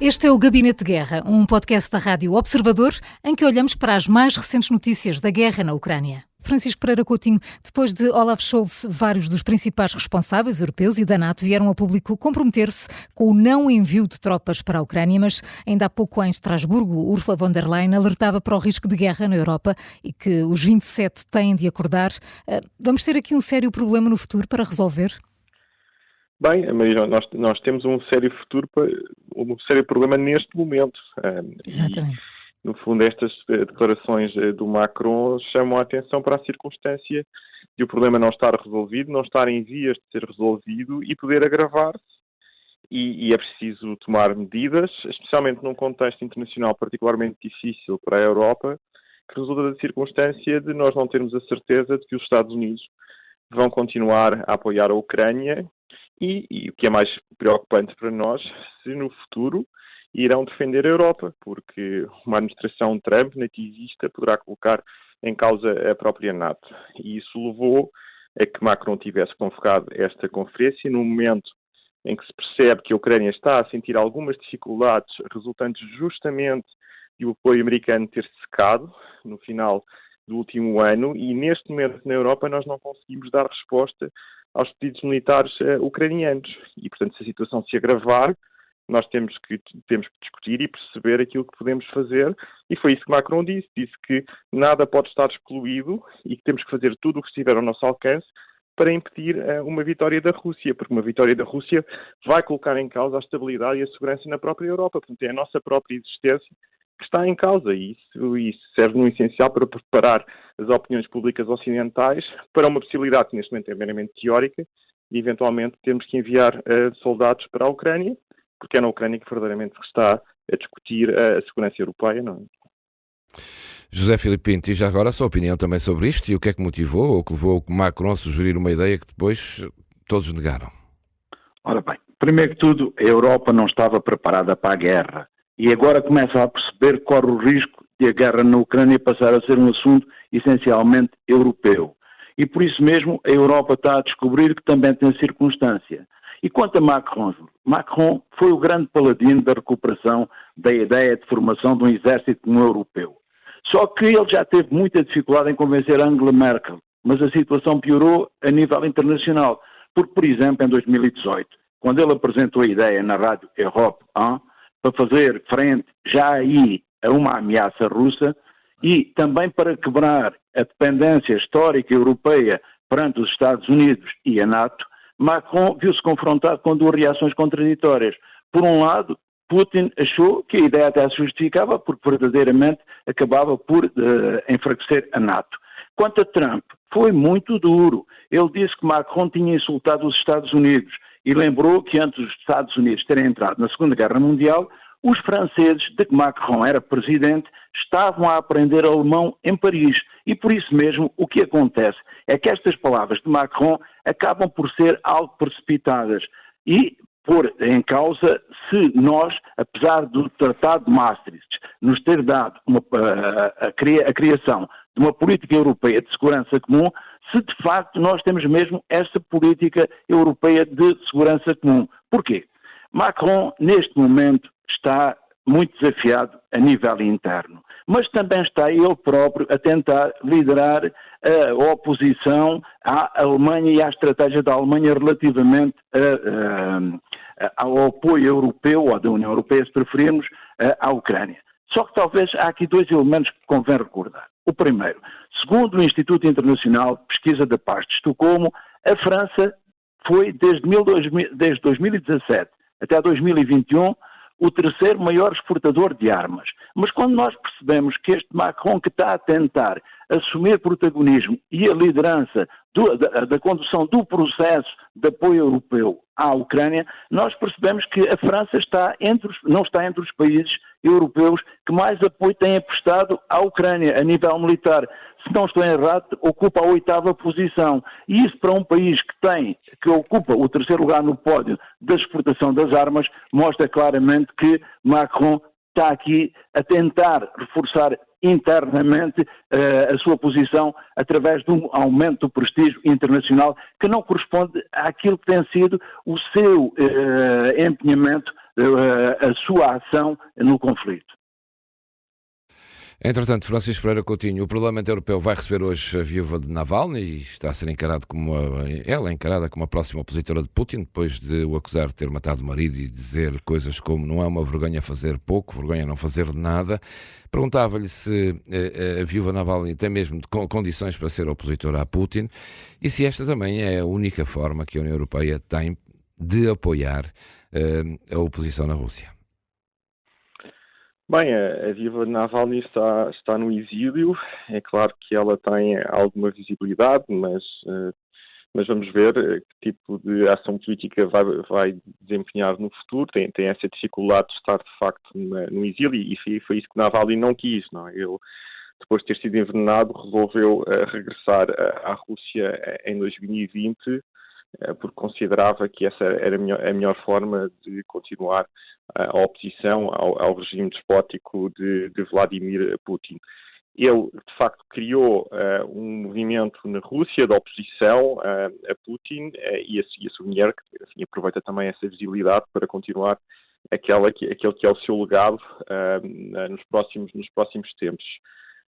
Este é o Gabinete de Guerra, um podcast da Rádio Observador, em que olhamos para as mais recentes notícias da guerra na Ucrânia. Francisco Pereira Coutinho, depois de Olaf Scholz, vários dos principais responsáveis europeus e da NATO vieram a público comprometer-se com o não envio de tropas para a Ucrânia, mas ainda há pouco em Estrasburgo, Ursula von der Leyen alertava para o risco de guerra na Europa e que os 27 têm de acordar. Vamos ter aqui um sério problema no futuro para resolver? Bem, Marisa, nós temos um sério problema neste momento. Exatamente. No fundo, estas declarações do Macron chamam a atenção para a circunstância de o problema não estar resolvido, não estar em vias de ser resolvido e poder agravar-se. E é preciso tomar medidas, especialmente num contexto internacional particularmente difícil para a Europa, que resulta da circunstância de nós não termos a certeza de que os Estados Unidos vão continuar a apoiar a Ucrânia e o que é mais preocupante para nós, se no futuro irão defender a Europa, porque uma administração Trump nativista poderá colocar em causa a própria NATO. E isso levou a que Macron tivesse convocado esta conferência no momento em que se percebe que a Ucrânia está a sentir algumas dificuldades resultantes justamente de o apoio americano ter secado no final do último ano, e neste momento na Europa nós não conseguimos dar resposta aos pedidos militares ucranianos. E, portanto, se a situação se agravar, nós temos que discutir e perceber aquilo que podemos fazer, e foi isso que Macron disse. Disse que nada pode estar excluído e que temos que fazer tudo o que estiver ao nosso alcance para impedir uma vitória da Rússia, porque uma vitória da Rússia vai colocar em causa a estabilidade e a segurança na própria Europa. Portanto, é a nossa própria existência que está em causa, e isso serve no essencial para preparar as opiniões públicas ocidentais para uma possibilidade que neste momento é meramente teórica, de eventualmente termos que enviar soldados para a Ucrânia, porque é na Ucrânia que verdadeiramente se está a discutir a segurança europeia, não é? José Filipe Pinto, e já agora a sua opinião também sobre isto, e o que é que motivou ou que levou o Macron a sugerir uma ideia que depois todos negaram? Ora bem, primeiro que tudo, a Europa não estava preparada para a guerra. E agora começa a perceber que corre o risco de a guerra na Ucrânia passar a ser um assunto essencialmente europeu. E por isso mesmo a Europa está a descobrir que também tem circunstância. E quanto a Macron foi o grande paladino da recuperação da ideia de formação de um exército comum europeu. Só que ele já teve muita dificuldade em convencer Angela Merkel, mas a situação piorou a nível internacional. Porque, por exemplo, em 2018, quando ele apresentou a ideia na rádio Europe 1, para fazer frente já aí a uma ameaça russa e também para quebrar a dependência histórica europeia perante os Estados Unidos e a NATO, Macron viu-se confrontado com duas reações contraditórias. Por um lado, Putin achou que a ideia até se justificava porque verdadeiramente acabava por enfraquecer a NATO. Quanto a Trump, foi muito duro. Ele disse que Macron tinha insultado os Estados Unidos e lembrou que antes dos Estados Unidos terem entrado na Segunda Guerra Mundial, os franceses, de que Macron era presidente, estavam a aprender alemão em Paris. E por isso mesmo o que acontece é que estas palavras de Macron acabam por ser algo precipitadas e pôr em causa se nós, apesar do Tratado de Maastricht nos ter dado a criação de uma política europeia de segurança comum, se de facto nós temos mesmo essa política europeia de segurança comum. Porquê? Macron, neste momento, está muito desafiado a nível interno, mas também está ele próprio a tentar liderar a oposição à Alemanha e à estratégia da Alemanha relativamente ao apoio europeu, ou da União Europeia, se preferirmos, à Ucrânia. Só que talvez há aqui dois elementos que convém recordar. O primeiro, segundo o Instituto Internacional de Pesquisa da Paz de Estocolmo, a França foi desde 2017 até 2021 o terceiro maior exportador de armas. Mas quando nós percebemos que este Macron que está a tentar assumir protagonismo e a liderança da condução do processo de apoio europeu à Ucrânia, nós percebemos que a França não está entre os países europeus que mais apoio têm prestado à Ucrânia a nível militar. Se não estou errado, ocupa a 8ª posição. E isso para um país que ocupa o 3º lugar no pódio da exportação das armas, mostra claramente que Macron está aqui a tentar reforçar internamente a sua posição através de um aumento do prestígio internacional que não corresponde àquilo que tem sido o seu empenhamento a sua ação no conflito. Entretanto, Francisco Pereira Coutinho, o Parlamento Europeu vai receber hoje a viúva de Navalny e está a ser ela é encarada como a próxima opositora de Putin, depois de o acusar de ter matado o marido e dizer coisas como não é uma vergonha fazer pouco, vergonha não fazer nada. Perguntava-lhe se a viúva Navalny tem mesmo condições para ser opositora a Putin e se esta também é a única forma que a União Europeia tem de apoiar a oposição na Rússia. Bem, a viúva Navalny está no exílio. É claro que ela tem alguma visibilidade, mas vamos ver que tipo de ação política vai desempenhar no futuro. Tem essa dificuldade de estar, de facto, no exílio e foi isso que Navalny não quis. Não? Ele, depois de ter sido envenenado, resolveu regressar à Rússia em 2020, porque considerava que essa era a melhor forma de continuar a oposição ao regime despótico de Vladimir Putin. Ele, de facto, criou um movimento na Rússia de oposição a Putin e a sua mulher, que assim, aproveita também essa visibilidade para continuar aquele que é o seu legado nos próximos tempos.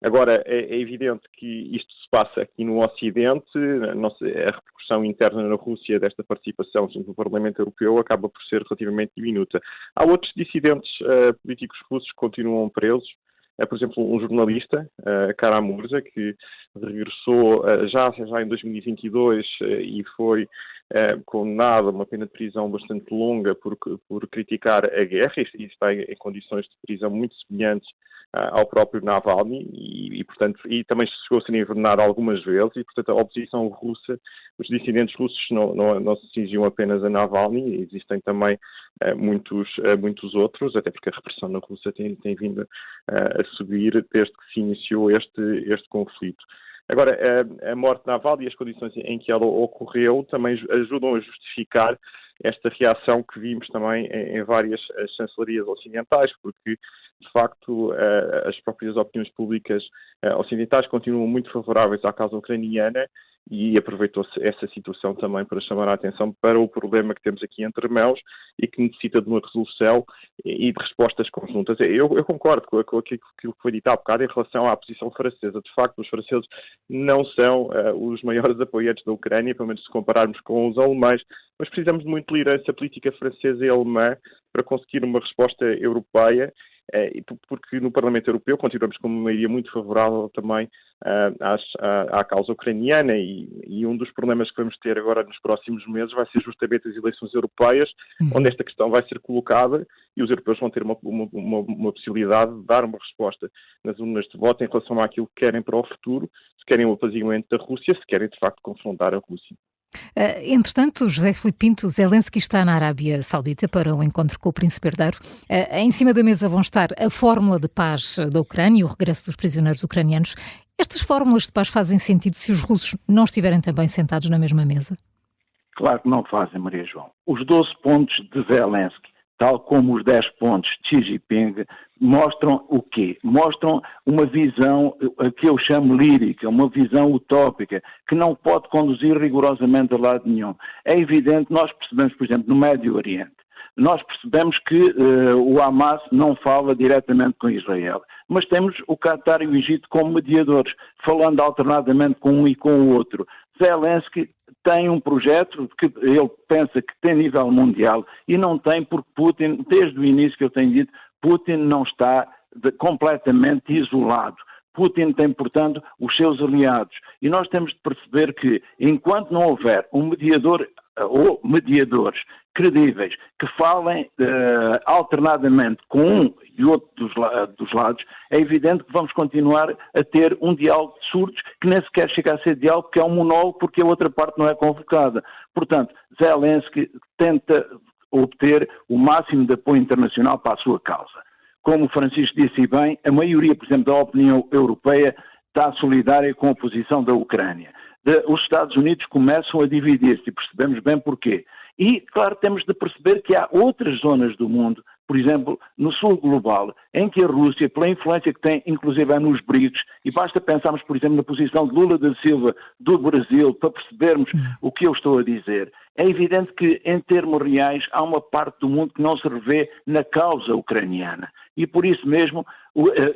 Agora, é evidente que isto se passa aqui no Ocidente, a repercussão interna na Rússia desta participação no Parlamento Europeu acaba por ser relativamente diminuta. Há outros dissidentes políticos russos que continuam presos. Por exemplo, um jornalista, Kara-Murza, que regressou já em 2022 e foi condenado a uma pena de prisão bastante longa por criticar a guerra e está em condições de prisão muito semelhantes ao próprio Navalny e também chegou a ser envenenado algumas vezes e, portanto, a oposição russa, os dissidentes russos não se cingiam apenas a Navalny, existem também muitos outros, até porque a repressão na Rússia tem vindo a subir desde que se iniciou este conflito. Agora, a morte de Navalny e as condições em que ela ocorreu também ajudam a justificar esta reação que vimos também em várias chancelarias ocidentais, porque, de facto, as próprias opiniões públicas ocidentais continuam muito favoráveis à causa ucraniana e aproveitou-se essa situação também para chamar a atenção para o problema que temos aqui entre mãos e que necessita de uma resolução e de respostas conjuntas. Eu concordo com aquilo que foi dito há bocado em relação à posição francesa. De facto, os franceses não são os maiores apoiantes da Ucrânia, pelo menos se compararmos com os alemães, mas precisamos de muita liderança política francesa e alemã para conseguir uma resposta europeia, porque no Parlamento Europeu continuamos com uma maioria muito favorável também à causa ucraniana e um dos problemas que vamos ter agora nos próximos meses vai ser justamente as eleições europeias, onde esta questão vai ser colocada e os europeus vão ter uma possibilidade de dar uma resposta nas urnas de voto em relação àquilo que querem para o futuro, se querem o apaziguamento da Rússia, se querem de facto confrontar a Rússia. Entretanto, José Filipe Pinto, Zelensky está na Arábia Saudita para um encontro com o príncipe herdeiro. Em cima da mesa vão estar a fórmula de paz da Ucrânia e o regresso dos prisioneiros ucranianos. Estas fórmulas de paz fazem sentido se os russos não estiverem também sentados na mesma mesa? Claro que não fazem, Maria João. Os 12 pontos de Zelensky, tal como os 10 pontos de Xi Jinping, mostram o quê? Mostram uma visão que eu chamo lírica, uma visão utópica, que não pode conduzir rigorosamente a lado nenhum. É evidente, nós percebemos, por exemplo, no Médio Oriente, nós percebemos que o Hamas não fala diretamente com Israel, mas temos o Qatar e o Egito como mediadores, falando alternadamente com um e com o outro. Zelensky tem um projeto que ele pensa que tem nível mundial e não tem porque Putin, desde o início que eu tenho dito, Putin não está completamente isolado. Putin tem, portanto, os seus aliados. E nós temos de perceber que, enquanto não houver um mediador ou mediadores credíveis que falem alternadamente com um e outro dos lados, é evidente que vamos continuar a ter um diálogo de surdos que nem sequer chega a ser diálogo, que é um monólogo porque a outra parte não é convocada. Portanto, Zelensky tenta obter o máximo de apoio internacional para a sua causa. Como o Francisco disse bem, a maioria, por exemplo, da opinião europeia está solidária com a posição da Ucrânia. Os Estados Unidos começam a dividir-se e percebemos bem porquê. E, claro, temos de perceber que há outras zonas do mundo, por exemplo, no sul global, em que a Rússia, pela influência que tem, inclusive é nos BRICS, e basta pensarmos, por exemplo, na posição de Lula da Silva do Brasil, para percebermos o que eu estou a dizer. É evidente que, em termos reais, há uma parte do mundo que não se revê na causa ucraniana. E por isso mesmo,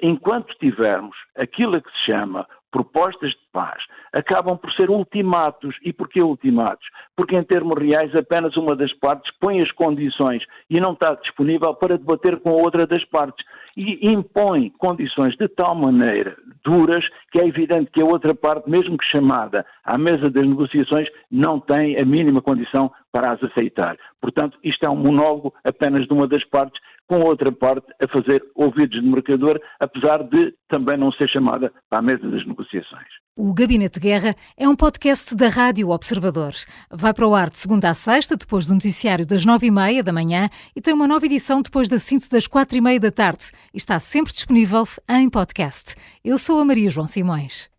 enquanto tivermos aquilo que se chama propostas de paz, acabam por ser ultimatos. E porquê ultimatos? Porque em termos reais apenas uma das partes põe as condições e não está disponível para debater com a outra das partes. E impõe condições de tal maneira duras que é evidente que a outra parte, mesmo que chamada à mesa das negociações, não tem a mínima condição para as aceitar. Portanto, isto é um monólogo apenas de uma das partes, com a outra parte a fazer ouvidos de mercador, apesar de também não ser chamada para a mesa das negociações. O Gabinete de Guerra é um podcast da Rádio Observador. Vai para o ar de segunda a sexta, depois do noticiário das 9h30 da manhã, e tem uma nova edição depois da síntese das 4h30 da tarde. E está sempre disponível em podcast. Eu sou a Maria João Simões.